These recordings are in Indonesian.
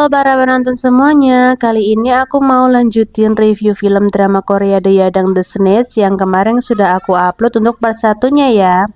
Halo para penonton semuanya, kali ini aku mau lanjutin review film drama Korea The Yadang The Snatch yang kemarin sudah aku upload untuk part satunya ya.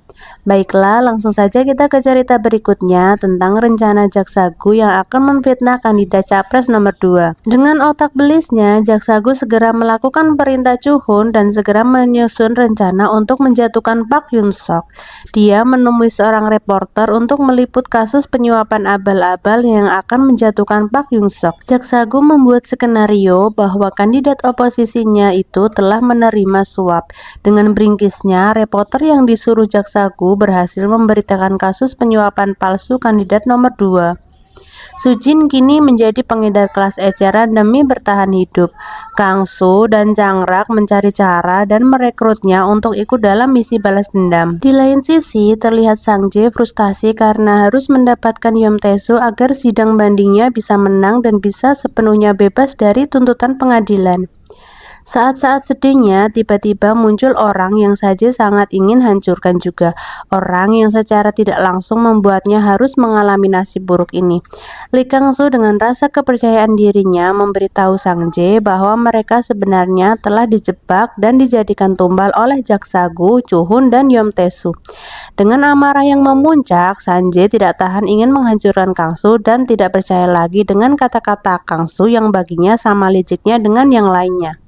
Baiklah, langsung saja kita ke cerita berikutnya tentang rencana Jaksagu yang akan memfitnah kandidat capres nomor 2. Dengan otak belisnya, Jaksagu segera melakukan perintah Chuhun dan segera menyusun rencana untuk menjatuhkan Park Yun Sok. Dia menemui seorang reporter untuk meliput kasus penyuapan abal-abal yang akan menjatuhkan Park Yun Sok. Jaksagu membuat skenario bahwa kandidat oposisinya itu telah menerima suap. Dengan beringkisnya, reporter yang disuruh Jaksagu berhasil memberitakan kasus penyuapan palsu kandidat nomor 2. Sujin kini menjadi pengedar kelas eceran demi bertahan hidup. Kang Soo dan Changrak mencari cara dan merekrutnya untuk ikut dalam misi balas dendam. Di lain sisi, terlihat Sang Jae frustasi karena harus mendapatkan Yeom Tae-soo agar sidang bandingnya bisa menang dan bisa sepenuhnya bebas dari tuntutan pengadilan. Saat-saat sedihnya, tiba-tiba muncul orang yang saja sangat ingin hancurkan juga. Orang yang secara tidak langsung membuatnya harus mengalami nasib buruk ini. Lee Kang-soo dengan rasa kepercayaan dirinya memberitahu Sang Jae bahwa mereka sebenarnya telah dijebak dan dijadikan tumbal oleh Jaksagu, Chuhun, dan Yeom Tae-soo. Dengan amarah yang memuncak, Sang Jae tidak tahan ingin menghancurkan Kang-soo dan tidak percaya lagi dengan kata-kata Kang-soo yang baginya sama liciknya dengan yang lainnya.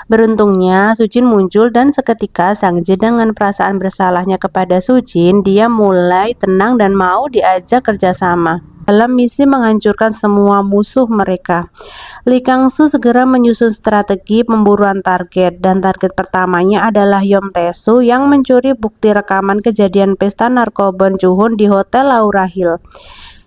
Beruntungnya, Sujin muncul dan seketika Sang Jae dengan perasaan bersalahnya kepada Sujin, dia mulai tenang dan mau diajak kerjasama dalam misi menghancurkan semua musuh mereka. Lee Kang-soo segera menyusun strategi pemburuan target, dan target pertamanya adalah Yeom Tae-soo yang mencuri bukti rekaman kejadian pesta narkoba Chuhun di Hotel Laura Hill.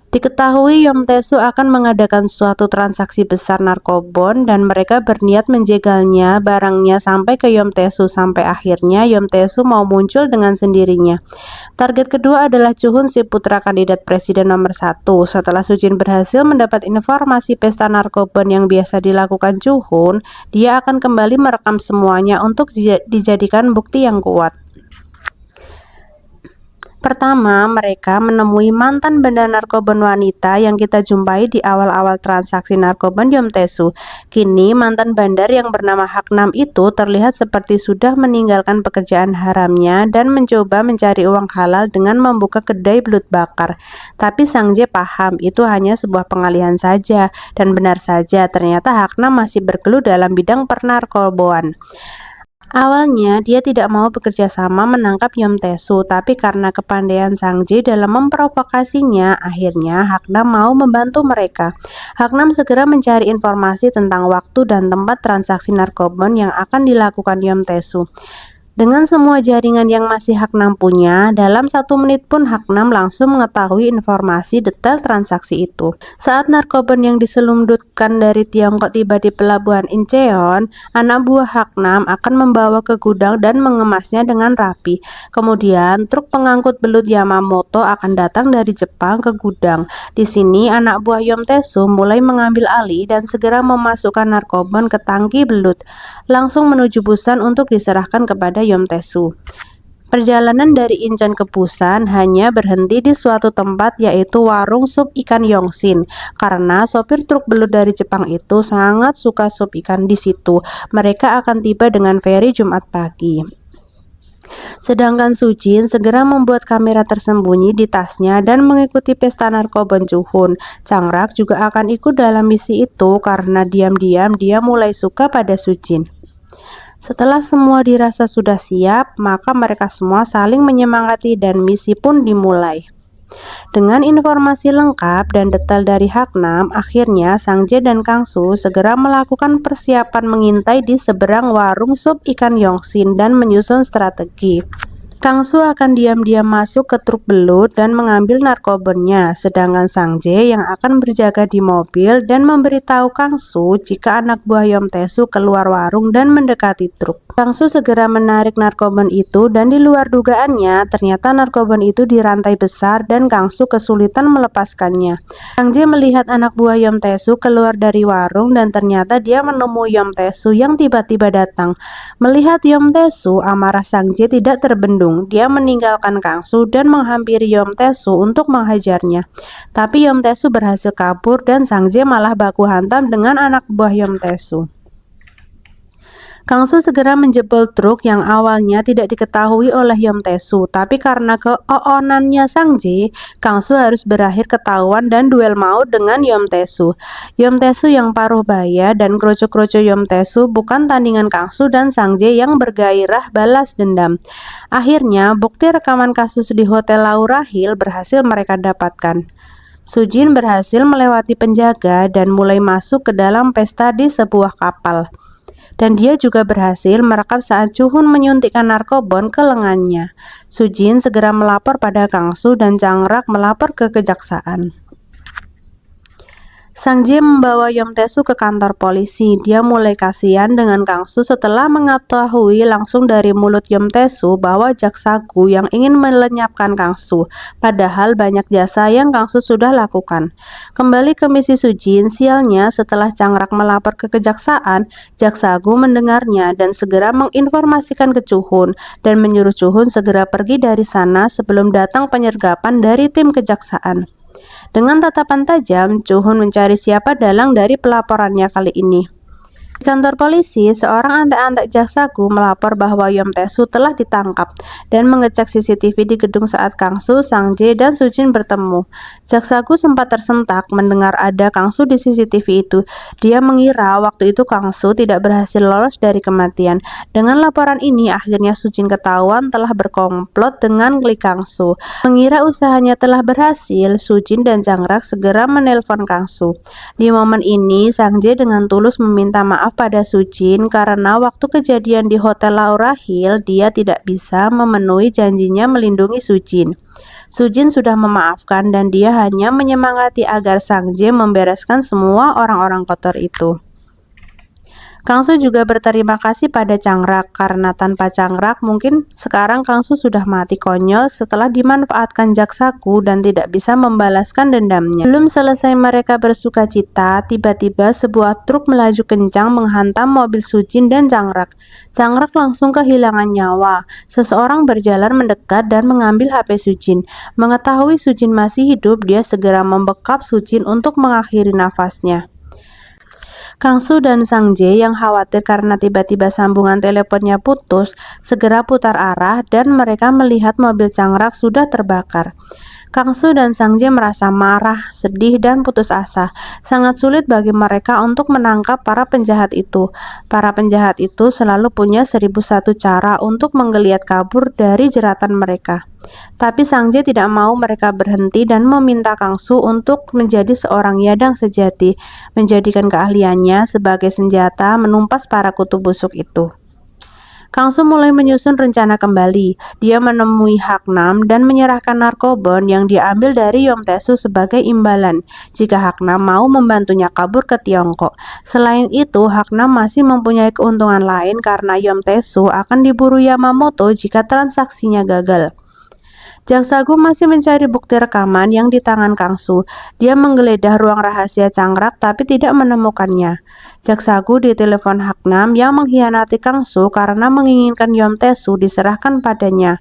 Diketahui Yeom Tae-soo akan mengadakan suatu transaksi besar narkobon dan mereka berniat menjegalnya barangnya sampai ke Yeom Tae-soo sampai akhirnya Yeom Tae-soo mau muncul dengan sendirinya. Target kedua adalah Chuhun, si putra kandidat presiden nomor 1. Setelah Sujin berhasil mendapat informasi pesta narkobon yang biasa dilakukan Chuhun, dia akan kembali merekam semuanya untuk dijadikan bukti yang kuat. Pertama, mereka menemui mantan bandar narkoba wanita yang kita jumpai di awal-awal transaksi narkoba Yeom Tae-soo. Kini, mantan bandar yang bernama Haknam itu terlihat seperti sudah meninggalkan pekerjaan haramnya dan mencoba mencari uang halal dengan membuka kedai belut bakar. Tapi Sang Jae paham itu hanya sebuah pengalihan saja, dan benar saja ternyata Haknam masih bergelut dalam bidang pernarkoboan. Awalnya dia tidak mau bekerja sama menangkap Yeom Tae-soo, tapi karena kepandaian Sang Jae dalam memprovokasinya, akhirnya Haknam mau membantu mereka. Haknam segera mencari informasi tentang waktu dan tempat transaksi narkoba yang akan dilakukan Yeom Tae-soo. Dengan semua jaringan yang masih Haknam punya, dalam 1 menit pun Haknam langsung mengetahui informasi detail transaksi itu. Saat narkoba yang diselundupkan dari Tiongkok tiba di pelabuhan Incheon, anak buah Haknam akan membawa ke gudang dan mengemasnya dengan rapi. Kemudian, truk pengangkut belut Yamamoto akan datang dari Jepang ke gudang. Di sini, anak buah Yeom Tae-soo mulai mengambil alih dan segera memasukkan narkoba ke tangki belut, langsung menuju Busan untuk diserahkan kepada Yeom Tae-soo. Perjalanan dari Incheon ke Busan hanya berhenti di suatu tempat yaitu warung sup ikan Yongsin karena sopir truk belut dari Jepang itu sangat suka sup ikan di situ. Mereka akan tiba dengan feri Jumat pagi. Sedangkan Sujin segera membuat kamera tersembunyi di tasnya dan mengikuti pesta narkoba Chuhun. Changrak juga akan ikut dalam misi itu karena diam-diam dia mulai suka pada Sujin. Setelah semua dirasa sudah siap, maka mereka semua saling menyemangati dan misi pun dimulai. Dengan informasi lengkap dan detail dari Haknam, akhirnya Sang Jae dan Kang-soo segera melakukan persiapan mengintai di seberang warung sup ikan Yongsin dan menyusun strategi. Kang-soo akan diam-diam masuk ke truk belut dan mengambil narkobannya, sedangkan Sang Jae yang akan berjaga di mobil dan memberitahu Kang-soo jika anak buah Yeom Tae-soo keluar warung dan mendekati truk. Kang Su segera menarik narkoban itu dan di luar dugaannya, ternyata narkoban itu dirantai besar dan Kang Su kesulitan melepaskannya. Sang Jae melihat anak buah Yom Tae-su keluar dari warung dan ternyata dia menemui Yom Tae-su yang tiba-tiba datang. Melihat Yom Tae-su, amarah Sang Jae tidak terbendung. Dia meninggalkan Kang Su dan menghampiri Yom Tae-su untuk menghajarnya. Tapi Yom Tae-su berhasil kabur dan Sang Jae malah baku hantam dengan anak buah Yom Tae-su. Kang Su segera menjebol truk yang awalnya tidak diketahui oleh Yom Tae-su, tapi karena keoonannya Sang Jae, Kang Su harus berakhir ketahuan dan duel maut dengan Yom Tae-su. Yom Tae-su yang paruh baya dan kroco-kroco Yom Tae-su bukan tandingan Kang Su dan Sang Jae yang bergairah balas dendam. Akhirnya, bukti rekaman kasus di Hotel Laura Hill berhasil mereka dapatkan. Sujin berhasil melewati penjaga dan mulai masuk ke dalam pesta di sebuah kapal. Dan dia juga berhasil merekam saat Chuhun menyuntikkan narkobon ke lengannya. Sujin segera melapor pada Kang Su dan Changrak melapor ke kejaksaan. Sang Jae membawa Yom Tae-su ke kantor polisi. Dia mulai kasihan dengan Kang Su setelah mengetahui langsung dari mulut Yom Tae-su bahwa jaksa Gu yang ingin melenyapkan Kang Su. Padahal banyak jasa yang Kang Su sudah lakukan. Kembali ke misi Sujin, sialnya setelah Changrak melapor ke kejaksaan, jaksa Gu mendengarnya dan segera menginformasikan ke Chuhun dan menyuruh Chuhun segera pergi dari sana sebelum datang penyergapan dari tim kejaksaan. Dengan tatapan tajam, Chuhun mencari siapa dalang dari pelaporannya kali ini. Di kantor polisi, seorang antek-antek jaksa Gu melapor bahwa Yom Tae-su telah ditangkap dan mengecek CCTV di gedung saat Kang Su, Sang Jae, dan Sujin bertemu. Jaksa Gu sempat tersentak mendengar ada Kang Su di CCTV itu. Dia mengira waktu itu Kang Su tidak berhasil lolos dari kematian. Dengan laporan ini, akhirnya Sujin ketahuan telah berkomplot dengan Lee Kang Su. Mengira usahanya telah berhasil, Sujin dan Changrak segera menelpon Kang Su. Di momen ini, Sang Jae dengan tulus meminta maaf pada Sujin karena waktu kejadian di Hotel Laura Hill dia tidak bisa memenuhi janjinya melindungi Sujin. Sujin sudah memaafkan dan dia hanya menyemangati agar Sang Jae membereskan semua orang-orang kotor itu. Kang Su juga berterima kasih pada Changrak karena tanpa Changrak mungkin sekarang Kang Su sudah mati konyol setelah dimanfaatkan jaksa Gu dan tidak bisa membalaskan dendamnya. Belum selesai mereka bersukacita, tiba-tiba sebuah truk melaju kencang menghantam mobil Sujin dan Changrak. Changrak langsung kehilangan nyawa. Seseorang berjalan mendekat dan mengambil HP Sujin. Mengetahui Sujin masih hidup, dia segera membekap Sujin untuk mengakhiri nafasnya. Kang Su dan Sang Jae yang khawatir karena tiba-tiba sambungan teleponnya putus, segera putar arah dan mereka melihat mobil Changrak sudah terbakar. Kang Su dan Sang Jae merasa marah, sedih, dan putus asa. Sangat sulit bagi mereka untuk menangkap para penjahat itu. Para penjahat itu selalu punya 1001 cara untuk menggeliat kabur dari jeratan mereka. Tapi Sang Jae tidak mau mereka berhenti dan meminta Kang Su untuk menjadi seorang yadang sejati, menjadikan keahliannya sebagai senjata menumpas para kutu busuk itu. Kang Su mulai menyusun rencana kembali. Dia menemui Haknam dan menyerahkan narkobon yang diambil dari Yom Tae-su sebagai imbalan jika Haknam mau membantunya kabur ke Tiongkok. Selain itu, Haknam masih mempunyai keuntungan lain karena Yom Tae-su akan diburu Yamamoto jika transaksinya gagal. Jaksa Gu masih mencari bukti rekaman yang di tangan Kang Su. Dia menggeledah ruang rahasia Changrak tapi tidak menemukannya. Jaksa Gu ditelepon Haknam yang mengkhianati Kang Su karena menginginkan Yom Tae-su diserahkan padanya.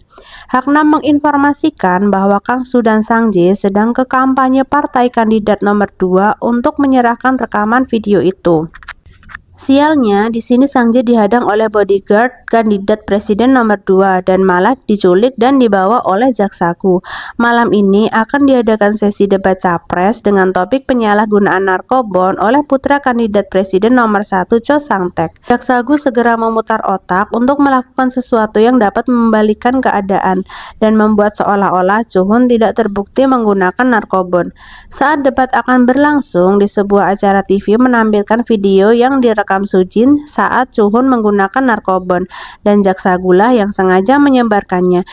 Haknam menginformasikan bahwa Kang Su dan Sang Jae sedang ke kampanye partai kandidat nomor 2 untuk menyerahkan rekaman video itu. Sialnya, di sini Sang Jae dihadang oleh bodyguard kandidat presiden nomor 2 dan malah diculik dan dibawa oleh jaksa Gu. Malam ini akan diadakan sesi debat capres dengan topik penyalahgunaan narkobon oleh putra kandidat presiden nomor 1 Cho Sang-tek. Jaksa Gu segera memutar otak untuk melakukan sesuatu yang dapat membalikan keadaan dan membuat seolah-olah Chuhun tidak terbukti menggunakan narkobon. Saat debat akan berlangsung, di sebuah acara TV menampilkan video yang direkam Sujin saat Chuhun menggunakan narkobon dan jaksa Gu lah yang sengaja menyebarkannya.